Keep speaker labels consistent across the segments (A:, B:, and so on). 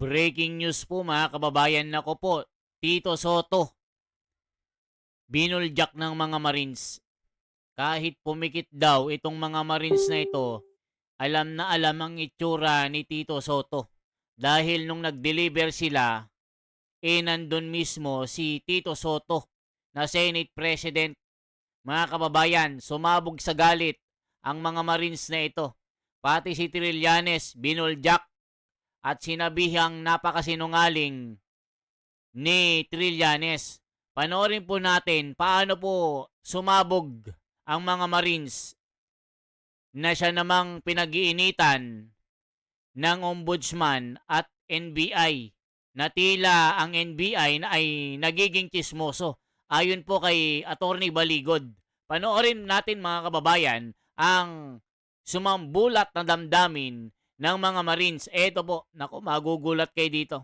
A: Breaking news po mga kababayan, nako po, Tito Soto, binuljak ng mga Marines. Kahit pumikit daw itong mga Marines na ito, alam na alam ang itsura ni Tito Soto. Dahil nung nag-deliver sila, nandun mismo si Tito Soto na Senate President. Mga kababayan, sumabog sa galit ang mga Marines na ito. Pati si Trillanes, binuljak at sinabihang napakasinungaling ni Trillanes. Panoorin po natin paano po sumabog ang mga Marines na siya namang pinag-iinitan ng Ombudsman at NBI na tila ang NBI na ay nagiging chismoso ayon po kay Attorney Baligod. Panoorin natin mga kababayan ang sumambulat na damdamin ng mga Marines. Eto po, naku, magugulat kayo dito.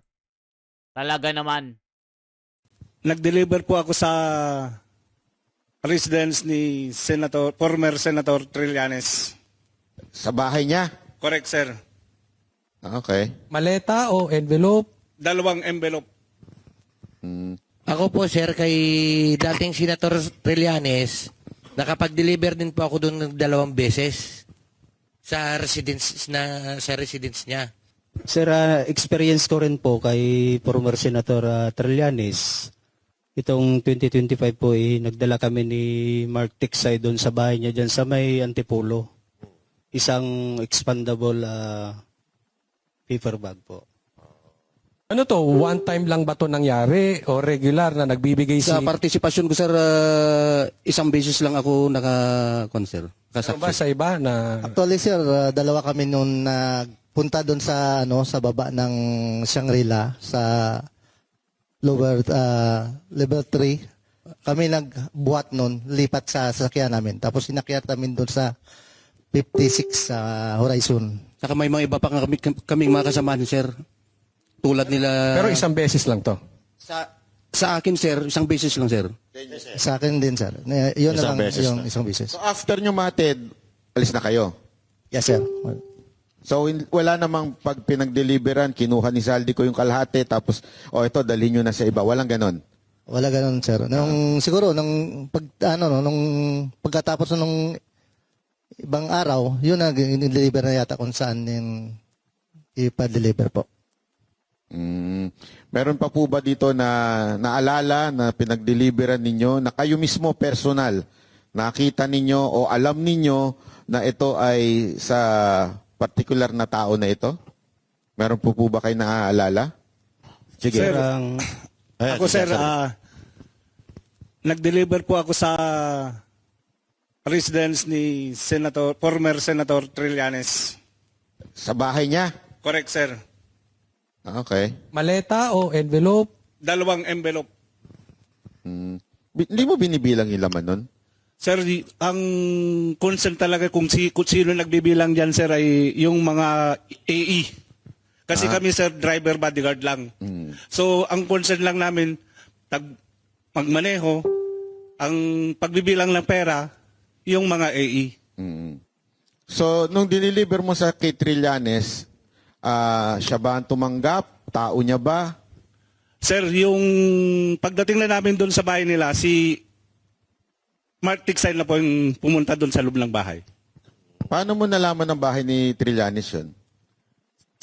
A: Talaga naman.
B: Nag-deliver po ako sa residence ni former Senator Trillanes.
C: Sa bahay niya?
B: Correct, sir.
C: Okay.
D: Maleta o envelope?
B: Dalawang envelope.
E: Ako po, sir, kay dating Senator Trillanes, nakapag-deliver din po ako doon ng 2 beses sa residence niya.
F: Sir, experience ko rin po kay former Senator Trillanes. Itong 2025 po, nagdala kami ni Mark Tiksay doon sa bahay niya dyan sa may Antipolo. Isang expandable paper bag po.
D: Ano to? One time lang ba to nangyari o regular na nagbibigay
F: Sa
D: si...
F: partisipasyon ko, sir, isang beses lang ako naka-sir.
D: Ano ba sa iba na...
G: Actually, sir, dalawa kami noon nagpunta doon sa sa baba ng Shangri-La sa lower level 3. Kami nagbuhat noon, lipat sa sasakyan namin. Tapos inakyat namin doon sa 56 Horizon.
F: Saka may mga iba pa kaming mga kasamahan, sir. Tulad nila...
D: Pero isang beses lang to.
F: Sa akin, sir, isang beses lang, sir.
G: Sa akin din, sir. Yun na
C: Isang
G: lang
C: beses
G: yung
C: na.
G: isang beses.
C: So after nyo matid, alis na kayo?
G: Yes, sir.
C: So wala namang pag pinag-deliveran, kinuha ni Saldi ko yung kalahati, tapos, ito, dalhin nyo na sa iba. Walang ganon.
G: Wala ganun, sir. Siguro, nung pagkatapos nung ibang araw, yun na, deliver na yata kung saan yung ipa-deliver po.
C: Meron pa po ba dito na naalala na pinag-deliveran ninyo na kayo mismo personal nakita ninyo o alam ninyo na ito ay sa particular na tao na ito? Meron po ba kayo naaalala? Sige.
B: Sir, ako, sir, nag-deliver po ako sa residence ni former Senator Trillanes.
C: Sa bahay niya?
B: Correct, sir.
C: Okay.
D: Maleta o envelope?
B: Dalawang envelope.
C: Hindi mo binibilang yung laman nun?
B: Sir, ang concern talaga kung sino nagbibilang dyan, sir, ay yung mga AE. Kasi kami, sir, driver bodyguard lang. So, ang concern lang namin, magmaneho, ang pagbibilang ng pera, yung mga AE.
C: So, nung diniliver mo sa kay Trillanes, siya ba ang tumanggap? Tao niya ba?
B: Sir, yung pagdating na namin doon sa bahay nila, si Mark Tiksay na po yung pumunta doon sa loob ng bahay.
C: Paano mo nalaman ang bahay ni Trillanes yun?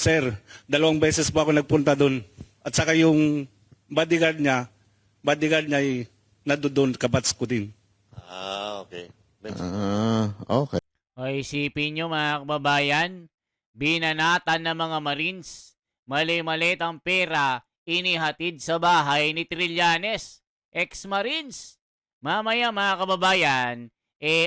B: Sir, 2 beses po ako nagpunta doon. At saka yung bodyguard niya ay nadoon kabats ko din.
C: Okay.
A: O isipin nyo mga kababayan, binanatan ng mga Marines, mali-malit ang pera, inihatid sa bahay ni Trillanes, ex-Marines. Mamaya mga kababayan,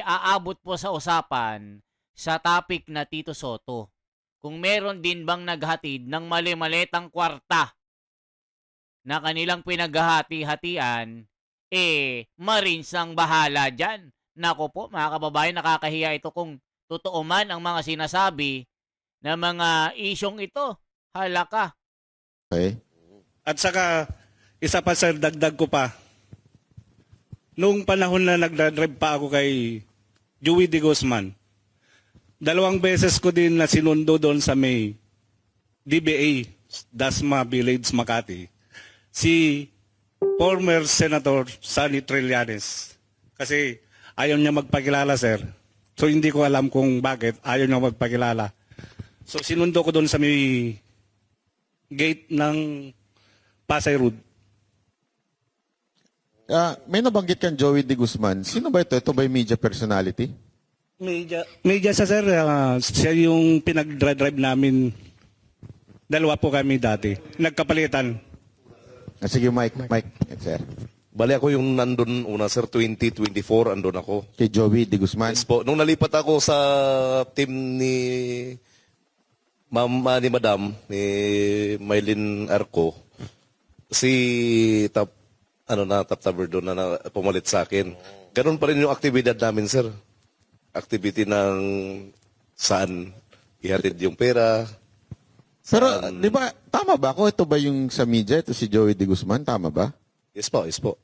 A: aabot po sa usapan sa topic na Tito Soto. Kung meron din bang naghatid ng mali-malitang kwarta na kanilang pinaghahati-hatian, Marines ang bahala dyan. Nako po mga kababayan, nakakahiya ito kung totoo man ang mga sinasabi na mga isyong ito. Halaka.
C: Okay.
B: At saka, isa pa sir, dagdag ko pa. Noong panahon na nagdadrive pa ako kay Joey De Guzman, 2 beses ko din na sinundo doon sa may DBA Dasma Village, Makati, si former Senator Sonny Trillanes. Kasi ayaw niya magpakilala, sir. So hindi ko alam kung bakit ayaw niya magpakilala. So sinundo ko doon sa may gate ng Pasay Road.
C: May nabanggit kang Joey De Guzman. Sino ba ito? Ito ba yung media personality?
B: Media sa sir, siya yung pinag-drive namin. Dalawa po kami dati. Nagkapalitan.
C: Sige, Mike, sir.
H: Bali ako yung nandun una, sir, 2024, andun ako.
C: Kay Joey De Guzman.
H: Yes po. Nung nalipat ako sa team ni ni Madam, ni Maylin Arco, si Top Taber doon na pumalit sa akin. Ganun pa rin yung aktibidad namin, sir. Activity ng saan ihatid yung pera.
C: Pero, di ba, tama ba ako? Ito ba yung sa media? Ito si Joey De Guzman? Tama ba?
H: Yes po, yes po.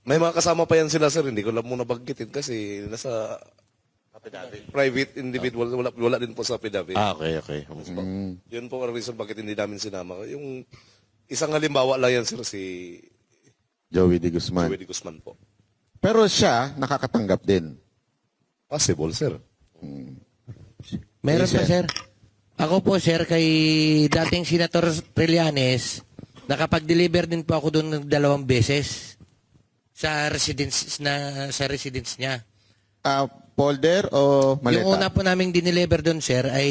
H: May mga kasama pa yan sila, sir. Hindi ko lang muna baggitin kasi nasa private individual. Wala din po sa affidavit.
I: Okay.
H: Yun po ang reason bakit hindi namin sinama. Yung isang halimbawa lang yan, sir, si
C: Joey De Guzman.
H: Joey De Guzman po.
C: Pero siya, nakakatanggap din.
H: Possible, sir.
E: Meron
C: Yes,
E: pa, sir. Ako po, sir, kay dating Senator Trillanes, nakapag-deliver din po ako doon ng 2 beses sa residence niya.
C: Folder o maleta?
E: Yung una po naming dineliver doon, sir, ay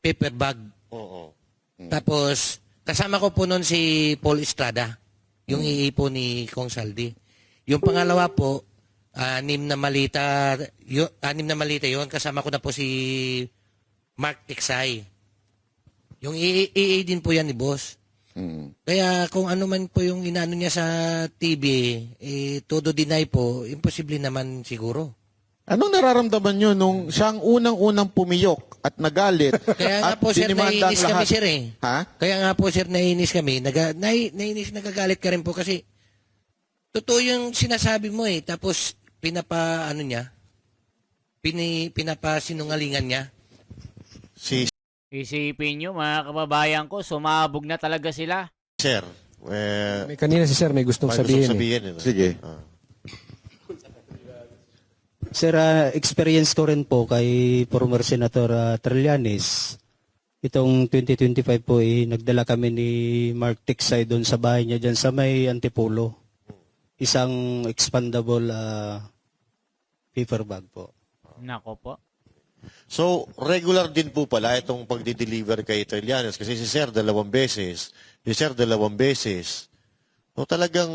E: paper bag. Tapos, kasama ko po noon si Paul Estrada, yung iipo ni Kong Saldi. Yung pangalawa po, 6 na malita yun. Kasama ko na po si Mark Tiksay. Yung EA din po yan ni boss. Kaya kung ano man po yung inano niya sa TV, todo deny po, imposible naman siguro.
C: Anong nararamdaman nyo nung siyang unang-unang pumiyok at nagalit
E: Kaya nga
C: at
E: po, sir,
C: dinimanda ang
E: naiinis kami,
C: lahat?
E: sir, eh.
C: Ha?
E: Kaya nga po, sir, naiinis kami. Naiinis, nagagalit ka rin po kasi totoo yung sinasabi mo eh. Tapos, pinapasinungalingan niya.
A: Isipin nyo, mga kababayan ko, sumabog na talaga sila.
I: Sir,
D: May kanina si Sir may gustong sabihin.
C: Sige.
F: Sir, experience ko rin po kay former Senator Trillanes. Itong 2025 po, nagdala kami ni Mark Tiksay doon sa bahay niya dyan sa may Antipolo. Isang expandable paper bag po.
A: Nako po.
I: So, regular din po pala itong pagdi-deliver kay Trillanes kasi si Sir 2 beses, si Sir 2 beses. So, talagang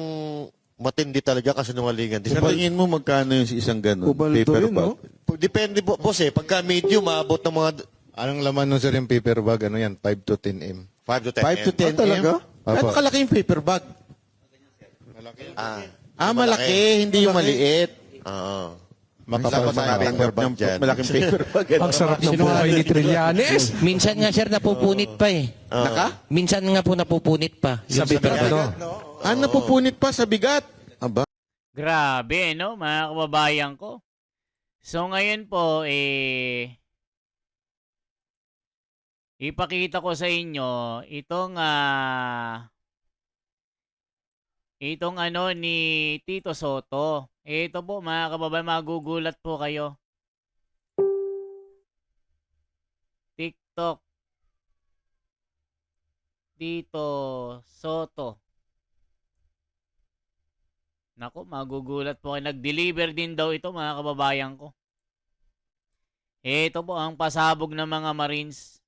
I: matindi talaga kasi nungalingan.
C: Sa tingin mo magkano yung isang ganun? Paper bag?
I: Depende po, boss eh. Pagka medium, maabot ng mga
J: Anong laman nun, sir, yung paper bag? Ano yan? 5 to 10 m.
I: 5 to 10
C: 5 to 10
J: talaga?
C: Ano
J: Opo.
C: kalaki yung paper bag? Malaki, hindi yung maliit.
I: Oo.
J: Makapal
C: Sa
J: paper bag
C: ng
J: dyan.
C: malaking paper bag.
D: Ang sarap ng buhay ni Trillanes.
E: Minsan nga, sir, napupunit pa eh. Minsan nga po napupunit pa.
D: Sa
E: Yung paper bag.
D: bigat.
C: Napupunit pa sa bigat. Aba.
A: Grabe, no, mga kababayan ko. So, ngayon po, ipakita ko sa inyo itong ni Tito Soto. Ito po, mga kababayan, magugulat po kayo. TikTok. Tito Soto. Nako, magugulat po kayo. Nag-deliver din daw ito, mga kababayan ko. Ito po ang pasabog ng mga Marines.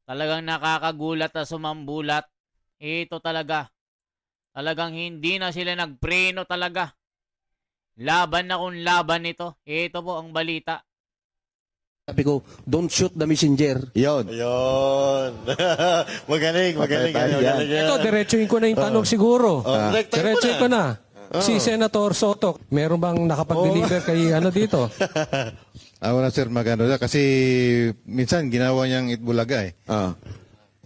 A: Talagang nakakagulat at sumambulat. Ito talaga. Talagang hindi na sila nagpreno talaga. Laban na kung laban ito. Ito po ang balita.
K: Sabi ko, don't shoot the messenger.
C: Yun.
I: Ayun. magaling.
D: Ito, diretsuhin ko na yung tanong siguro. Diretsuhin ko na. Si Senator Soto, meron bang nakapag-deliver kay dito?
J: Ako na, sir, magano kasi minsan ginawa niyang Itbulaga eh.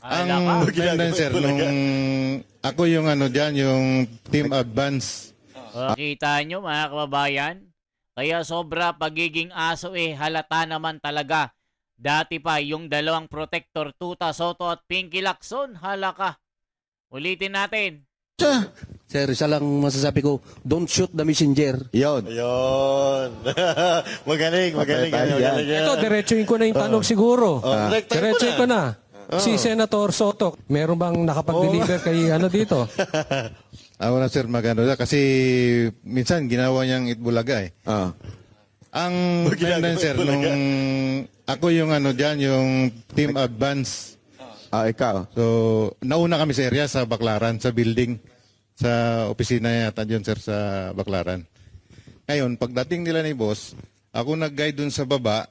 A: Alala ka.
J: Ganun, sir, nung ako yung dyan, yung team advance.
A: Kita nyo, mga kababayan? Kaya sobra pagiging aso halata naman talaga Dati pa yung dalawang protector, Tuta Soto at Pinky Lacson. Halaka. Ulitin natin.
K: Sir, isa lang masasabi ko, don't shoot the messenger.
C: Yon.
I: Ayun. magaling.
C: tayo
I: Magaling.
D: Ito, diretsuhin ko na yung tanong siguro.
I: Direktahin mo
D: Diretsuhin ko na. Si Senator Soto, meron bang nakapag-deliver kay ano dito?
J: Wala sir, magano na. Kasi minsan ginawa niyang Itbulaga eh.
C: Ah.
J: Ang timeline sir, nung ako yung ano dyan, yung team advance.
C: Ikaw.
J: So, nauna kami sa area sa Baclaran, sa building, sa opisina yata dyan sir sa Baclaran. Ngayon, pagdating nila ni boss, ako nag-guide dun sa baba,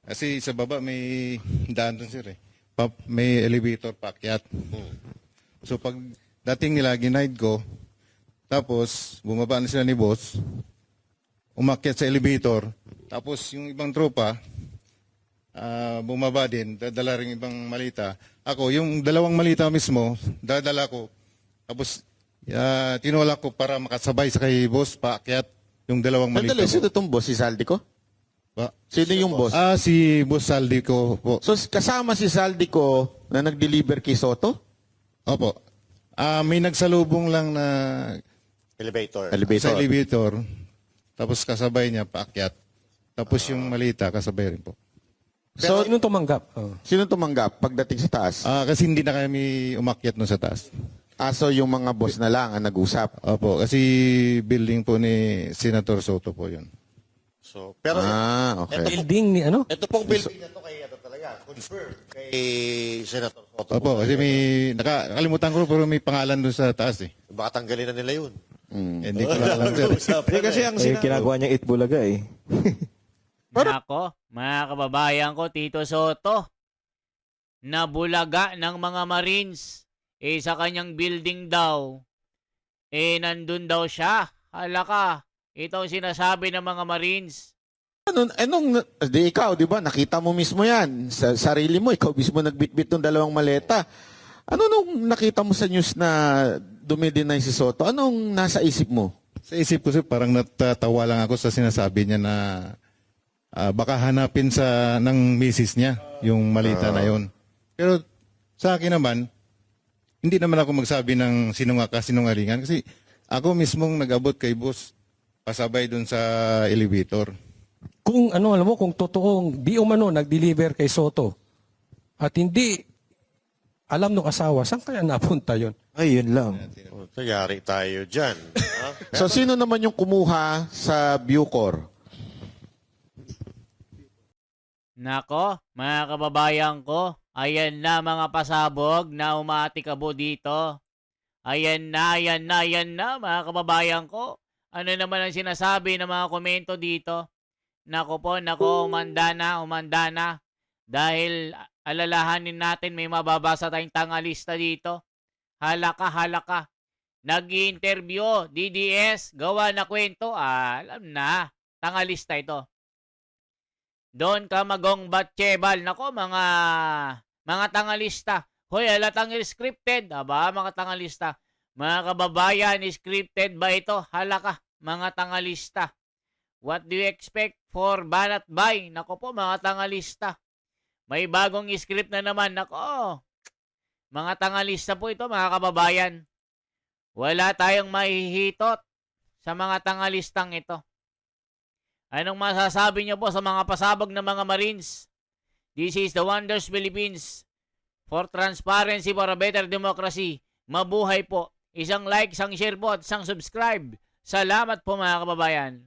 J: kasi sa baba may daan dun sir eh. May elevator paakyat. So pag dating nila, ginaid ko, tapos bumaba na sila ni boss, umakyat sa elevator, tapos yung ibang tropa, bumaba din, dadala rin ibang malita. Ako, yung dalawang malita mismo, dadala ko. Tapos, tinulak ko para makasabay sa kay boss, paakyat yung dalawang malita
C: Sandali,
J: ko.
C: sino itong boss? Si Saldico?
J: Pa-
C: Sino yung boss?
J: Si Boss Saldico po.
C: So, kasama si Saldico na nag-deliver kay Soto?
J: Opo. May nagsalubong lang na
I: Elevator.
C: Elevator.
J: sa elevator. Tapos kasabay niya, paakyat. Tapos yung malita, kasabay rin po.
D: So, sinong tumanggap?
C: Sino tumanggap pagdating sa taas?
J: Kasi hindi na kami umakyat no sa taas.
C: So yung mga boss na lang ang nag-usap.
J: Opo, kasi building po ni Senator Soto po yun.
I: So, pero
C: Okay.
D: Building ni ano?
I: ito pong building na to kay ano talaga, confirmed kay Senator Soto.
J: Opo, kasi may, nakalimutan ko pero may pangalan doon sa taas eh.
I: Baka tanggalin na nila yun.
J: Hindi ko lang alam sir.
I: Kasi ang
K: ginagawa niyang Itbulaga eh.
A: Nako, mga kababayan ko, Tito Soto, nabulaga ng mga Marines. Sa kanyang building daw, nandun daw siya. Halaka, ito ang sinasabi ng mga Marines.
C: Di ikaw, di ba? Nakita mo mismo yan. Sa sarili mo, ikaw mismo nagbitbit ng dalawang maleta. Ano nung nakita mo sa news na dumidinay si Soto? Anong nasa isip mo?
J: Sa isip ko sir, parang natatawa lang ako sa sinasabi niya na baka hanapin ng misis niya yung malita na yon. Pero sa akin naman, hindi naman ako magsabi ng sinungalingan kasi ako mismong nag-abot kay boss pasabay dun sa elevator.
D: Kung ano, alam mo, kung totoong di umano nag-deliver kay Soto at hindi alam ng asawa, saan kaya napunta yon?
K: Ay, yun lang.
I: Yari tayo dyan.
C: So sino naman yung kumuha sa Bucor?
A: Nako, mga kababayan ko, ayan na mga pasabog na umatikabo dito. Ayan na mga kababayan ko. Ano naman ang sinasabi ng mga komento dito? Nako po, umanda na. Dahil alalahanin natin may mababasa tayong tangalista dito. Halaka. Nag-i-interview, DDS, gawa na kwento. Alam na, tangalista ito. Doon ka magong batchebal. Nako, mga tangalista. Hoy, halatang scripted. Aba, mga tangalista. Mga kababayan, scripted ba ito? Halaka, mga tangalista. What do you expect for Banat Bay? Nako po, mga tangalista. May bagong script na naman. Nako, mga tangalista po ito, mga kababayan. Wala tayong mahihitot sa mga tangalistang ito. Anong masasabi niyo po sa mga pasabog ng mga Marines? This is the Wonders Philippines. For transparency, for a better democracy. Mabuhay po. Isang like, isang share po at isang subscribe. Salamat po mga kababayan.